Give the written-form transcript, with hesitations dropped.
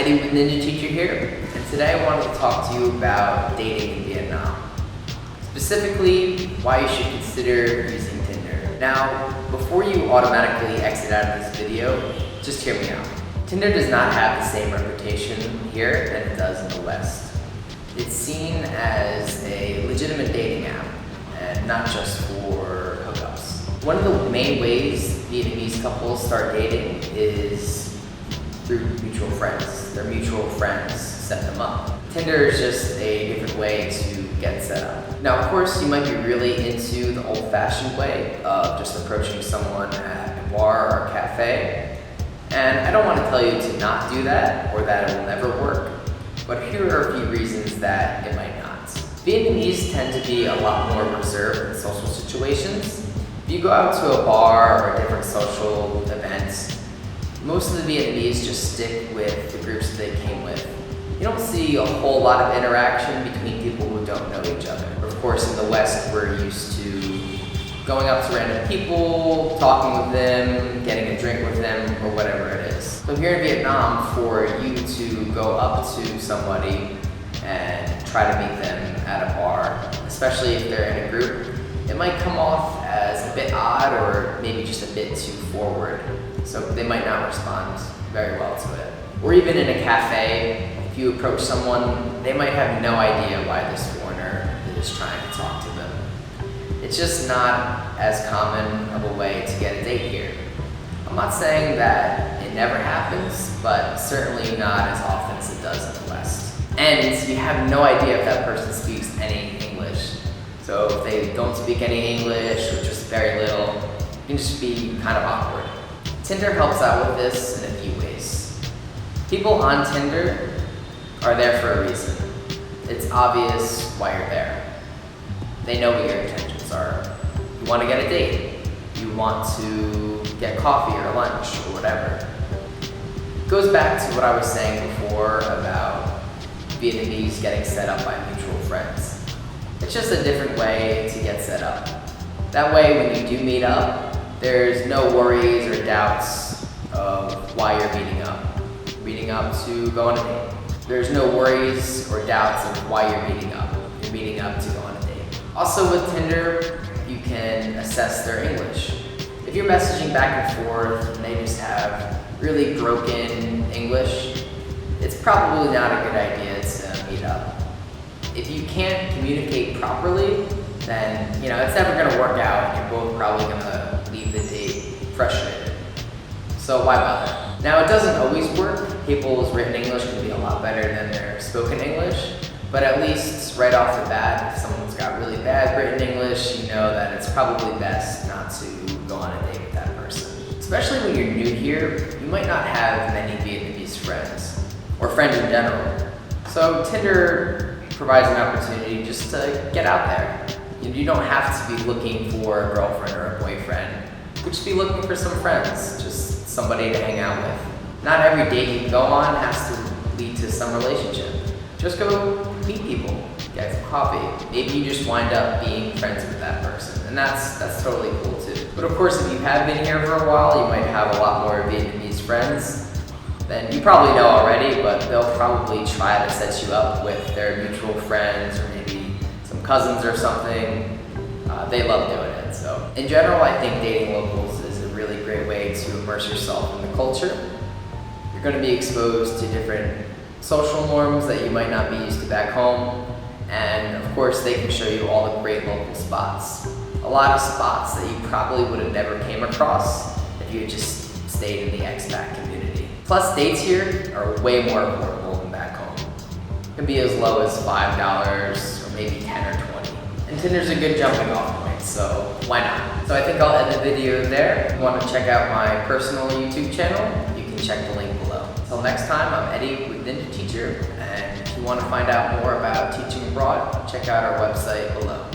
Eddie with Ninja Teacher here, and today I wanted to talk to you about dating in Vietnam. Specifically, why you should consider using Tinder. Now, before you automatically exit out of this video, just hear me out. Tinder does not have the same reputation here than it does in the West. It's seen as a legitimate dating app, and not just for hookups. One of the main ways Vietnamese couples start dating is through mutual friends. Their mutual friends set them up. Tinder is just a different way to get set up. Now, of course, you might be really into the old-fashioned way of just approaching someone at a bar or a cafe. And I don't want to tell you to not do that or that it will never work, but here are a few reasons that it might not. Vietnamese tend to be a lot more reserved in social situations. If you go out to a bar or a different social event, most of the Vietnamese just stick with the groups that they came with. You don't see a whole lot of interaction between people who don't know each other. Of course, in the West, we're used to going up to random people, talking with them, getting a drink with them, or whatever it is. So here in Vietnam, for you to go up to somebody and try to meet them at a bar, especially if they're in a group, it might come off as a bit odd or maybe just a bit too forward. So they might not respond very well to it. Or even in a cafe, if you approach someone, they might have no idea why this foreigner is trying to talk to them. It's just not as common of a way to get a date here. I'm not saying that it never happens, but certainly not as often as it does in the West. And you have no idea if that person speaks any English. So if they don't speak any English or just very little, it can just be kind of awkward. Tinder helps out with this in a few ways. People on Tinder are there for a reason. It's obvious why you're there. They know what your intentions are. You want to get a date. You want to get coffee or lunch or whatever. It goes back to what I was saying before about Vietnamese getting set up by mutual friends. It's just a different way to get set up. That way, when you do meet up, there's no worries or doubts of why you're meeting up. You're meeting up to go on a date. There's no worries or doubts of why you're meeting up. You're meeting up to go on a date. Also with Tinder, you can assess their English. If you're messaging back and forth and they just have really broken English, it's probably not a good idea to meet up. If you can't communicate properly, then it's never going to work out. You're both probably going to leave the date frustrated. So why bother? Now, it doesn't always work. People's written English can be a lot better than their spoken English, but at least right off the bat, if someone's got really bad written English, you know that it's probably best not to go on a date with that person. Especially when you're new here, you might not have many Vietnamese friends, or friends in general. So Tinder provides an opportunity just to get out there. You don't have to be looking for a girlfriend or a boyfriend. You could just be looking for some friends, just somebody to hang out with. Not every date you go on has to lead to some relationship. Just go meet people, get some coffee. Maybe you just wind up being friends with that person, and that's totally cool too. But of course, if you have been here for a while, you might have a lot more Vietnamese friends than you probably know already, but they'll probably try to set you up with their mutual friends or maybe some cousins or something. They love doing it. So in general, I think dating locals is a really great way to immerse yourself in the culture. You're going to be exposed to different social norms that you might not be used to back home. And of course, they can show you all the great local spots. A lot of spots that you probably would have never came across if you had just stayed in the expat community. Plus, dates here are way more affordable than back home. It can be as low as $5 or maybe 10 or 20. And Tinder's a good jumping off point, so why not? So I think I'll end the video there. If you want to check out my personal YouTube channel, you can check the link below. Until next time, I'm Eddie with Ninja Teacher, and if you want to find out more about teaching abroad, check out our website below.